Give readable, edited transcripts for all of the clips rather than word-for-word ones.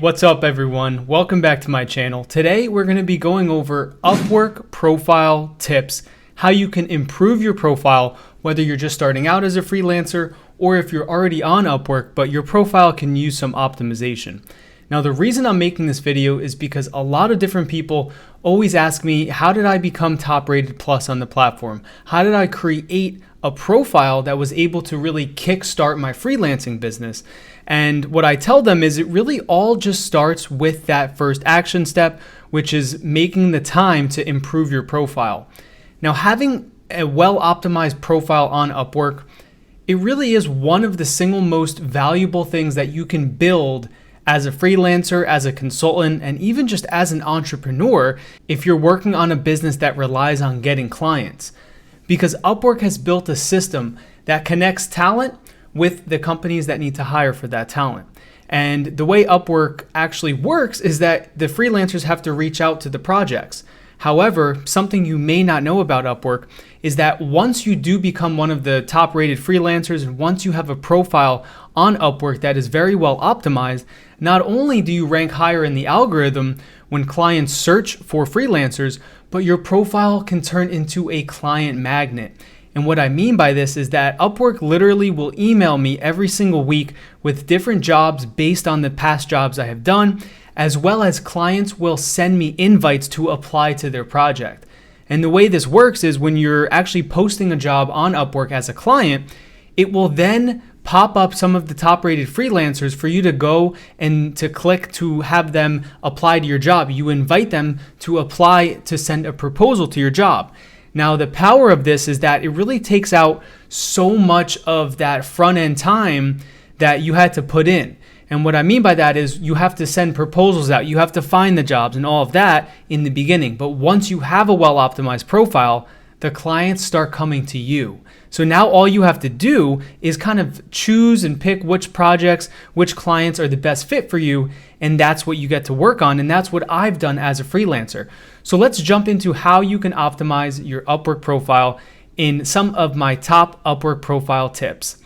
What's up everyone? Welcome back to my channel. Today we're going to be going over Upwork profile tips, how you can improve your profile whether you're just starting out as a freelancer or if you're already on Upwork but your profile can use some optimization. Now the reason I'm making this video is because a lot of different people always ask me, how did I become top rated plus on the platform? How did I create a profile that was able to really kickstart my freelancing business? And what I tell them is it really all just starts with that first action step, which is making the time to improve your profile. Now, having a well-optimized profile on Upwork, it really is one of the single most valuable things that you can build as a freelancer, as a consultant, and even just as an entrepreneur if you're working on a business that relies on getting clients. Because Upwork has built a system that connects talent with the companies that need to hire for that talent. And the way Upwork actually works is that the freelancers have to reach out to the projects. However, something you may not know about Upwork is that once you do become one of the top rated freelancers and once you have a profile on Upwork that is very well optimized, not only do you rank higher in the algorithm when clients search for freelancers, but your profile can turn into a client magnet. And what I mean by this is that Upwork literally will email me every single week with different jobs based on the past jobs I have done, as well as clients will send me invites to apply to their project. And the way this works is when you're actually posting a job on Upwork as a client, it will then pop up some of the top rated freelancers for you to go and to click to have them apply to your job. You invite them to apply to send a proposal to your job. Now, the power of this is that it really takes out so much of that front end time that you had to put in. And what I mean by that is you have to send proposals out, you have to find the jobs and all of that in the beginning. But once you have a well-optimized profile, the clients start coming to you. So now all you have to do is kind of choose and pick which projects, which clients are the best fit for you, and that's what you get to work on, and that's what I've done as a freelancer. So let's jump into how you can optimize your Upwork profile in some of my top Upwork profile tips.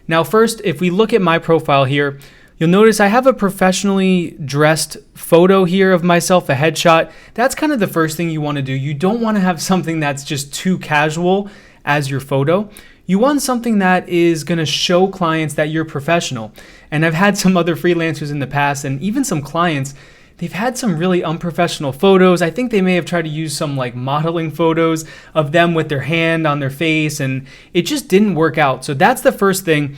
Now first, if we look at my profile here, you'll notice I have a professionally dressed photo here of myself, a headshot. That's kind of the first thing you want to do. You don't want to have something that's just too casual as your photo. You want something that is going to show clients that you're professional. And I've had some other freelancers in the past and even some clients, they've had some really unprofessional photos. I think they may have tried to use some like modeling photos of them with their hand on their face and it just didn't work out. So that's the first thing.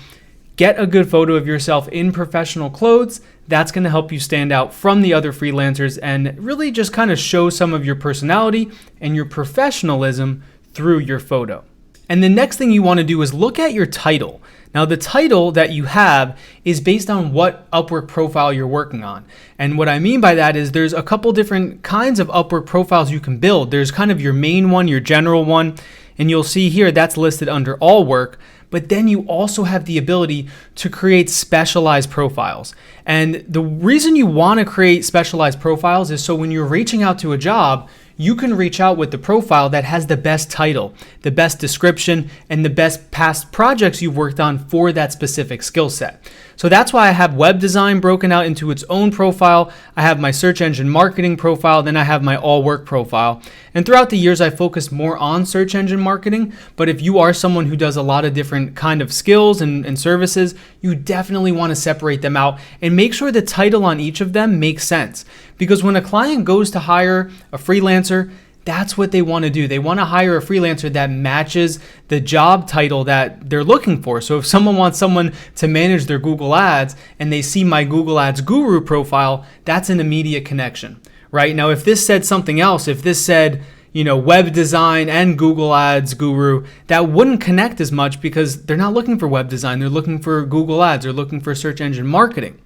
Get a good photo of yourself in professional clothes. That's going to help you stand out from the other freelancers and really just kind of show some of your personality and your professionalism through your photo. And the next thing you want to do is look at your title. Now the title that you have is based on what Upwork profile you're working on. And what I mean by that is there's a couple different kinds of Upwork profiles you can build. There's kind of your main one, your general one, and you'll see here that's listed under all work. But then you also have the ability to create specialized profiles. And the reason you want to create specialized profiles is so when you're reaching out to a job, you can reach out with the profile that has the best title, the best description, and the best past projects you've worked on for that specific skill set. So that's why I have web design broken out into its own profile. I have my search engine marketing profile, then I have my all work profile. And throughout the years, I focused more on search engine marketing. But if you are someone who does a lot of different kind of skills and services, you definitely want to separate them out and make sure the title on each of them makes sense. Because when a client goes to hire a freelancer, that's what they want to do. They want to hire a freelancer that matches the job title that they're looking for. So if someone wants someone to manage their Google Ads and they see my Google Ads Guru profile, that's an immediate connection, right? Now, if this said something else, if this said, web design and Google Ads Guru, that wouldn't connect as much because they're not looking for web design. They're looking for Google Ads. They're looking for search engine marketing.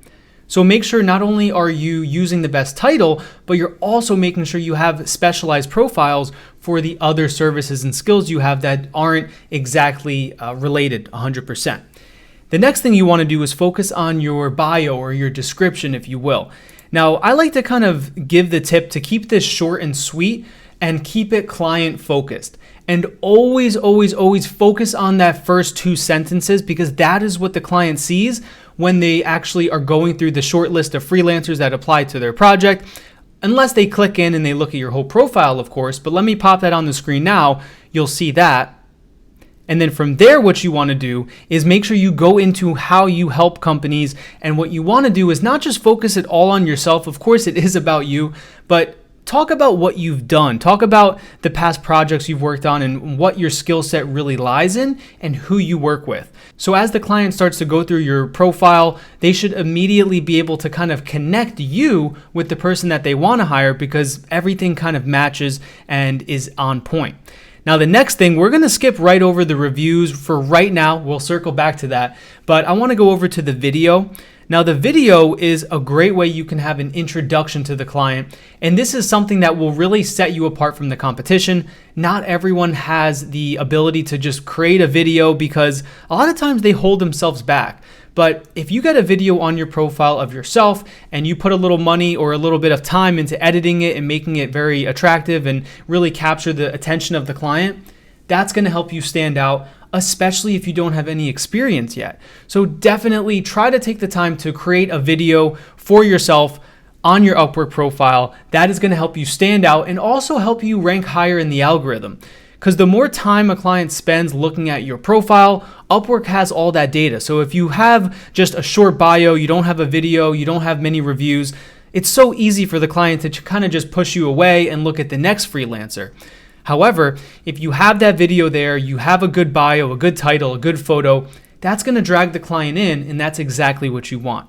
So make sure not only are you using the best title, but you're also making sure you have specialized profiles for the other services and skills you have that aren't exactly related 100%. The next thing you want to do is focus on your bio or your description, if you will. Now, I like to kind of give the tip to keep this short and sweet and keep it client focused. And always, always, always focus on that first two sentences because that is what the client sees when they actually are going through the short list of freelancers that apply to their project, unless they click in and they look at your whole profile, of course. But let me pop that on the screen now. You'll see that. And then from there, what you want to do is make sure you go into how you help companies. And what you want to do is not just focus it all on yourself. Of course, it is about you, but talk about what you've done. Talk about the past projects you've worked on and what your skill set really lies in and who you work with. So as the client starts to go through your profile, they should immediately be able to kind of connect you with the person that they want to hire, because everything kind of matches and is on point. Now, the next thing, we're going to skip right over the reviews for right now. We'll circle back to that, but I want to go over to the video. Now, the video is a great way you can have an introduction to the client, and this is something that will really set you apart from the competition. Not everyone has the ability to just create a video because a lot of times they hold themselves back. But if you get a video on your profile of yourself and you put a little money or a little bit of time into editing it and making it very attractive and really capture the attention of the client, that's going to help you stand out, especially if you don't have any experience yet. So definitely try to take the time to create a video for yourself on your Upwork profile. That is going to help you stand out and also help you rank higher in the algorithm. Because the more time a client spends looking at your profile, Upwork has all that data. So if you have just a short bio, you don't have a video, you don't have many reviews, it's so easy for the client to kind of just push you away and look at the next freelancer. However, if you have that video there, you have a good bio, a good title, a good photo, that's going to drag the client in, and that's exactly what you want.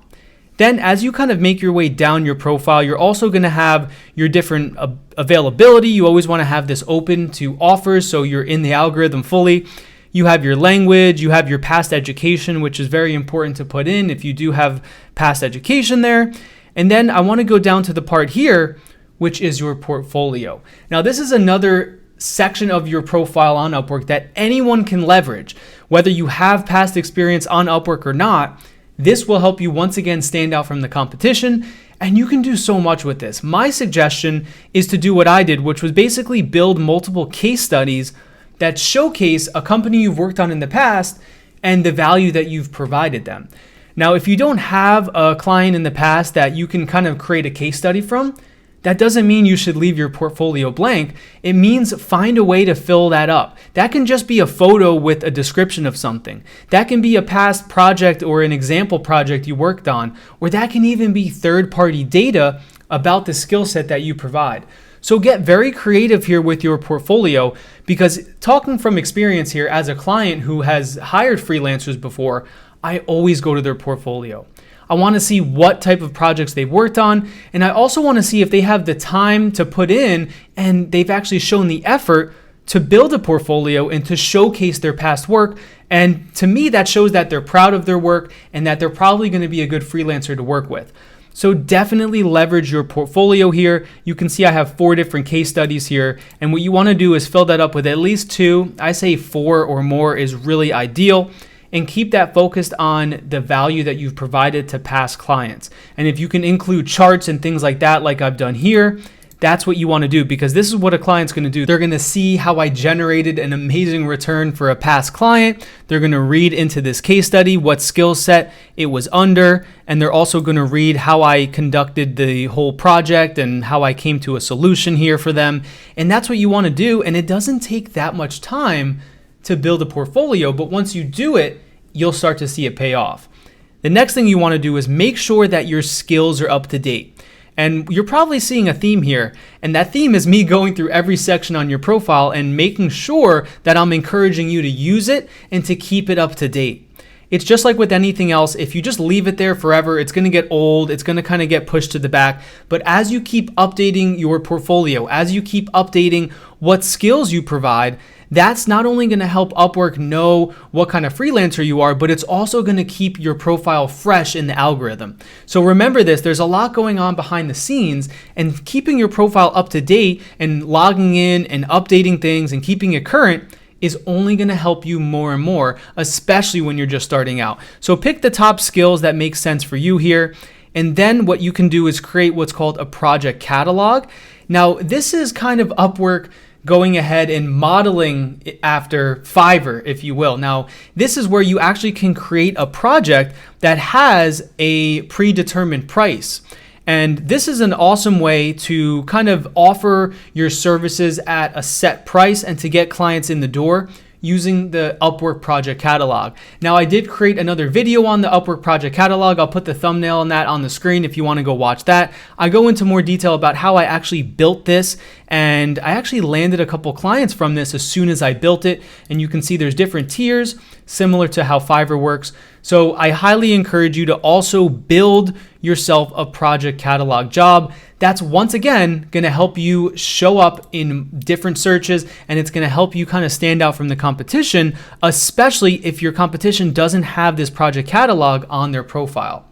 Then as you kind of make your way down your profile, you're also going to have your different availability. You always want to have this open to offers, so you're in the algorithm fully. You have your language, you have your past education, which is very important to put in if you do have past education there. And then I want to go down to the part here, which is your portfolio. Now, this is another section of your profile on Upwork that anyone can leverage. Whether you have past experience on Upwork or not, this will help you once again stand out from the competition, and you can do so much with this. My suggestion is to do what I did, which was basically build multiple case studies that showcase a company you've worked on in the past and the value that you've provided them. Now, if you don't have a client in the past that you can kind of create a case study from, that doesn't mean you should leave your portfolio blank. It means find a way to fill that up. That can just be a photo with a description of something. That can be a past project or an example project you worked on, or that can even be third-party data about the skill set that you provide. So get very creative here with your portfolio, because talking from experience here as a client who has hired freelancers before, I always go to their portfolio. I want to see what type of projects they've worked on, and I also want to see if they have the time to put in and they've actually shown the effort to build a portfolio and to showcase their past work. And to me, that shows that they're proud of their work and that they're probably going to be a good freelancer to work with. So definitely leverage your portfolio here. You can see I have 4 different case studies here, and what you want to do is fill that up with at least 2. I say 4 or more is really ideal. And keep that focused on the value that you've provided to past clients. And if you can include charts and things like that, like I've done here, that's what you want to do, because this is what a client's going to do. They're going to see how I generated an amazing return for a past client. They're going to read into this case study what skill set it was under, and they're also going to read how I conducted the whole project and how I came to a solution here for them. And that's what you want to do, and it doesn't take that much time to build a portfolio, but once you do it, you'll start to see it pay off. The next thing you want to do is make sure that your skills are up to date. And you're probably seeing a theme here, and that theme is me going through every section on your profile and making sure that I'm encouraging you to use it and to keep it up to date. It's just like with anything else. If you just leave it there forever, it's going to get old. It's going to kind of get pushed to the back. But as you keep updating your portfolio, as you keep updating what skills you provide, that's not only going to help Upwork know what kind of freelancer you are, but it's also going to keep your profile fresh in the algorithm. So remember this, there's a lot going on behind the scenes, and keeping your profile up to date and logging in and updating things and keeping it current is only going to help you more and more, especially when you're just starting out. So pick the top skills that make sense for you here. And then what you can do is create what's called a project catalog. Now, this is kind of Upwork going ahead and modeling it after Fiverr, if you will. Now, this is where you actually can create a project that has a predetermined price. And this is an awesome way to kind of offer your services at a set price and to get clients in the door using the Upwork project catalog. Now, I did create another video on the Upwork project catalog. I'll put the thumbnail on that on the screen if you want to go watch that. I go into more detail about how I actually built this, and I actually landed a couple clients from this as soon as I built it. And you can see there's different tiers similar to how Fiverr works. So I highly encourage you to also build yourself a project catalog job. That's once again going to help you show up in different searches, and it's going to help you kind of stand out from the competition, especially if your competition doesn't have this project catalog on their profile.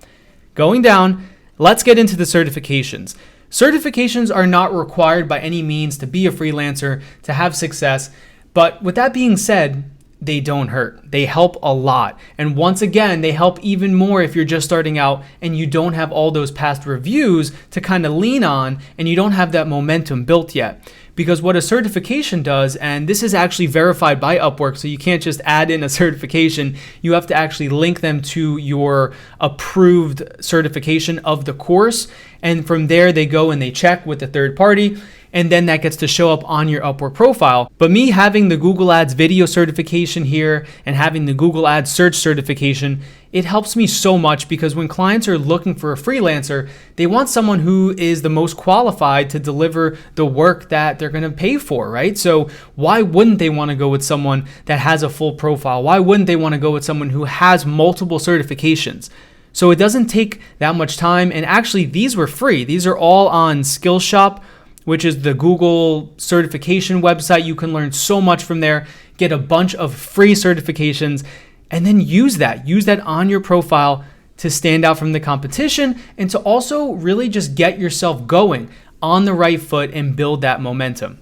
Going down, let's get into the certifications. Certifications are not required by any means to be a freelancer, to have success. But with that being said, they don't hurt. They help a lot. And once again, they help even more if you're just starting out and you don't have all those past reviews to kind of lean on, and you don't have that momentum built yet. Because what a certification does, and this is actually verified by Upwork, so you can't just add in a certification, you have to actually link them to your approved certification of the course. And from there, they go and they check with the third party, and then that gets to show up on your Upwork profile. But me having the Google Ads video certification here and having the Google Ads search certification, it helps me so much, because when clients are looking for a freelancer, they want someone who is the most qualified to deliver the work that they're going to pay for, right? So why wouldn't they want to go with someone that has a full profile? Why wouldn't they want to go with someone who has multiple certifications? So it doesn't take that much time. And actually, these were free. These are all on Skillshop, which is the Google certification website. You can learn so much from there, get a bunch of free certifications, and then use that on your profile to stand out from the competition, and to also really just get yourself going on the right foot and build that momentum.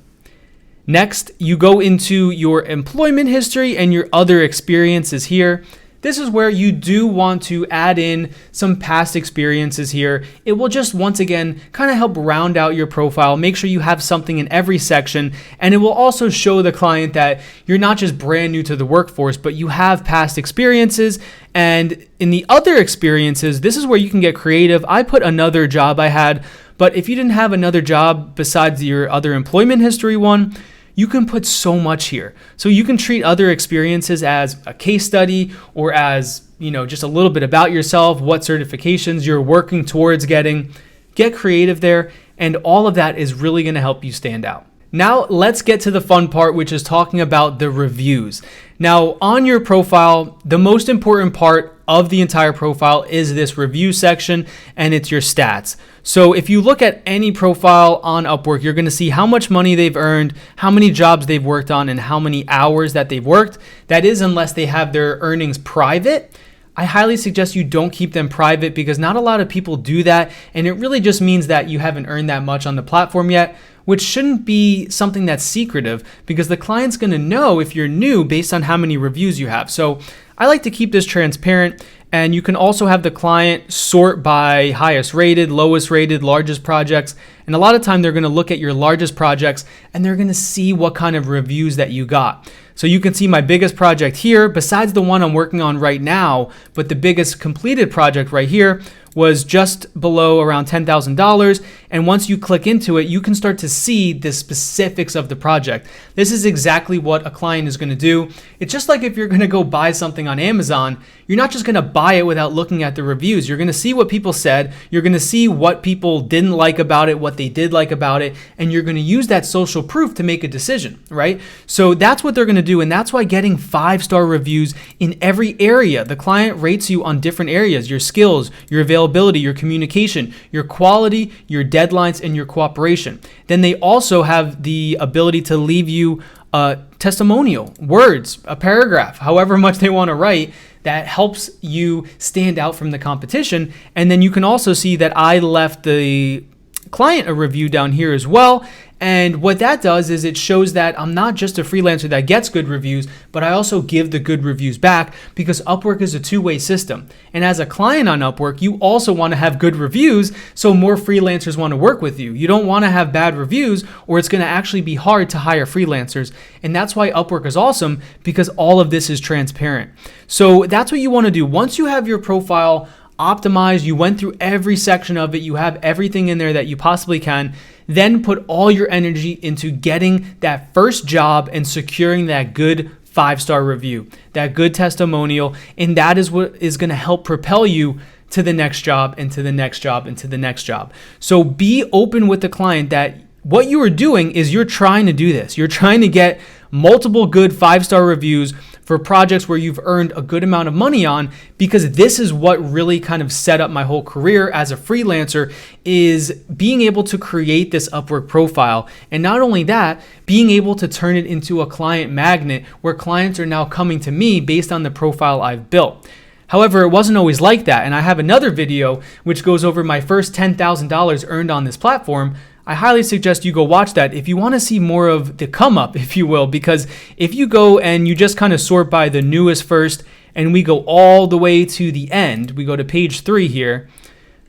Next, you go into your employment history and your other experiences here. This is where you do want to add in some past experiences here. It will just, once again, kind of help round out your profile, make sure you have something in every section, and it will also show the client that you're not just brand new to the workforce, but you have past experiences. And in the other experiences, this is where you can get creative. I put another job I had, but if you didn't have another job besides your other employment history one, you can put so much here. So you can treat other experiences as a case study, or as, just a little bit about yourself, what certifications you're working towards getting. Get creative there, and all of that is really going to help you stand out. Now let's get to the fun part, which is talking about the reviews. Now on your profile, the most important part of the entire profile is this review section, and it's your stats. So if you look at any profile on Upwork, you're going to see how much money they've earned, how many jobs they've worked on, and how many hours that they've worked. That is, unless they have their earnings private. I highly suggest you don't keep them private, because not a lot of people do that, and it really just means that you haven't earned that much on the platform yet, which shouldn't be something that's secretive, because the client's going to know if you're new based on how many reviews you have. So I like to keep this transparent, and you can also have the client sort by highest rated, lowest rated, largest projects. And a lot of time they're going to look at your largest projects, and they're going to see what kind of reviews that you got. So you can see my biggest project here, besides the one I'm working on right now, but the biggest completed project right here was just below around $10,000. And once you click into it, you can start to see the specifics of the project. This is exactly what a client is going to do. It's just like if you're going to go buy something on Amazon, you're not just going to buy it without looking at the reviews. You're going to see what people said. You're going to see what people didn't like about it, what they did like about it, and you're going to use that social proof to make a decision, right? So that's what they're going to do, and that's why getting 5-star reviews in every area. The client rates you on different areas: your skills, your availability, your communication, your quality, your deadlines, and your cooperation. Then they also have the ability to leave you a testimonial, words, a paragraph, however much they want to write, that helps you stand out from the competition. And then you can also see that I left the client a review down here as well. And what that does is it shows that I'm not just a freelancer that gets good reviews, but I also give the good reviews back, because Upwork is a two-way system. And as a client on Upwork, you also want to have good reviews so more freelancers want to work with you. You don't want to have bad reviews, or it's going to actually be hard to hire freelancers. And that's why Upwork is awesome, because all of this is transparent. So that's what you want to do. Once you have your profile optimized, you went through every section of it, you have everything in there that you possibly can, then put all your energy into getting that first job and securing that good 5-star review, that good testimonial, and that is what is going to help propel you to the next job and to the next job and to the next job. So be open with the client that what you are doing is you're trying to do this. You're trying to get multiple good 5-star reviews for projects where you've earned a good amount of money on, because this is what really kind of set up my whole career as a freelancer, is being able to create this Upwork profile. And not only that, being able to turn it into a client magnet where clients are now coming to me based on the profile I've built. However, it wasn't always like that. And I have another video which goes over my first $10,000 earned on this platform. I highly suggest you go watch that if you want to see more of the come up, if you will, because if you go and you just kind of sort by the newest first and we go all the way to the end, we go to page 3 here,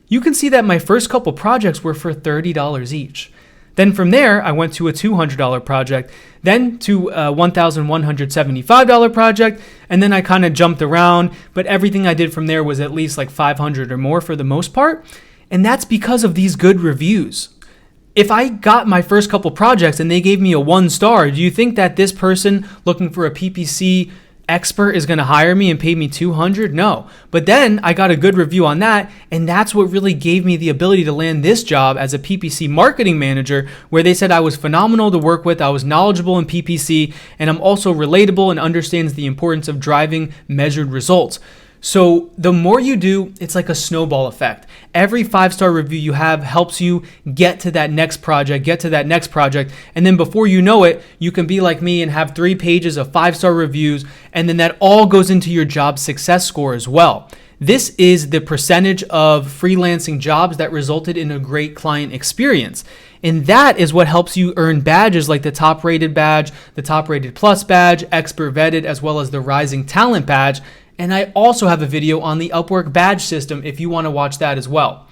you can see that my first couple projects were for $30 each. Then from there, I went to a $200 project, then to a $1,175 project, and then I kind of jumped around, but everything I did from there was at least like $500 or more for the most part. And that's because of these good reviews. If I got my first couple projects and they gave me a 1-star, do you think that this person looking for a PPC expert is going to hire me and pay me $200? No. But then I got a good review on that, and that's what really gave me the ability to land this job as a PPC marketing manager, where they said I was phenomenal to work with, I was knowledgeable in PPC, and I'm also relatable and understands the importance of driving measured results. So the more you do, it's like a snowball effect. Every 5-star review you have helps you get to that next project, and then before you know it, you can be like me and have 3 pages of 5-star reviews, and then that all goes into your job success score as well. This is the percentage of freelancing jobs that resulted in a great client experience. And that is what helps you earn badges like the top rated badge, the top rated plus badge, expert vetted, as well as the rising talent badge. And I also have a video on the Upwork badge system if you want to watch that as well.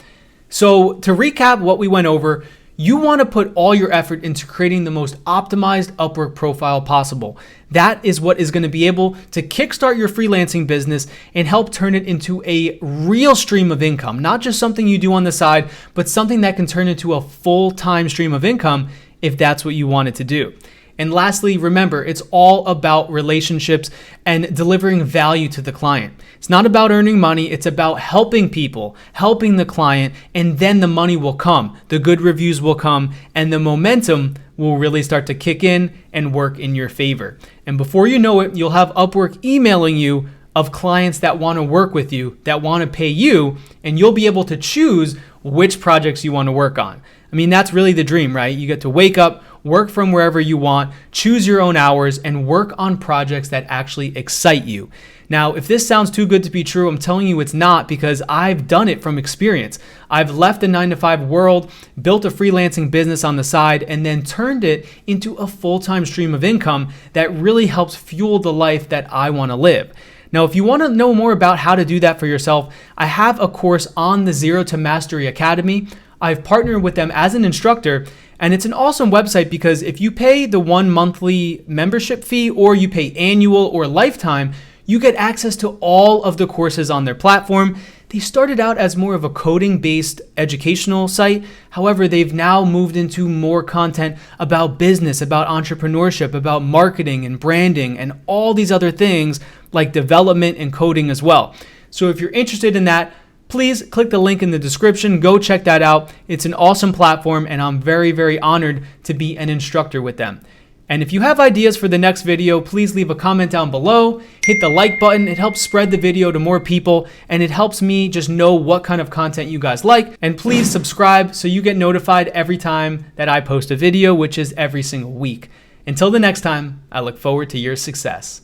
So to recap what we went over, you want to put all your effort into creating the most optimized Upwork profile possible. That is what is going to be able to kickstart your freelancing business and help turn it into a real stream of income, not just something you do on the side, but something that can turn into a full-time stream of income if that's what you want it to do. And lastly, remember, it's all about relationships and delivering value to the client. It's not about earning money. It's about helping people, helping the client, and then the money will come. The good reviews will come, and the momentum will really start to kick in and work in your favor. And before you know it, you'll have Upwork emailing you of clients that want to work with you, that want to pay you, and you'll be able to choose which projects you want to work on. I mean, that's really the dream, right? You get to wake up, work from wherever you want, choose your own hours, and work on projects that actually excite you. Now, if this sounds too good to be true, I'm telling you it's not, because I've done it from experience. I've left the 9-to-5 world, built a freelancing business on the side, and then turned it into a full-time stream of income that really helps fuel the life that I want to live. Now, if you want to know more about how to do that for yourself, I have a course on the Zero to Mastery Academy. I've partnered with them as an instructor, and it's an awesome website because if you pay the 1 monthly membership fee or you pay annual or lifetime, you get access to all of the courses on their platform. They started out as more of a coding-based educational site. However, they've now moved into more content about business, about entrepreneurship, about marketing and branding, and all these other things like development and coding as well. So if you're interested in that, please click the link in the description. Go check that out. It's an awesome platform, and I'm very, very honored to be an instructor with them. And if you have ideas for the next video, please leave a comment down below. Hit the like button. It helps spread the video to more people, and it helps me just know what kind of content you guys like. And please subscribe so you get notified every time that I post a video, which is every single week. Until the next time, I look forward to your success.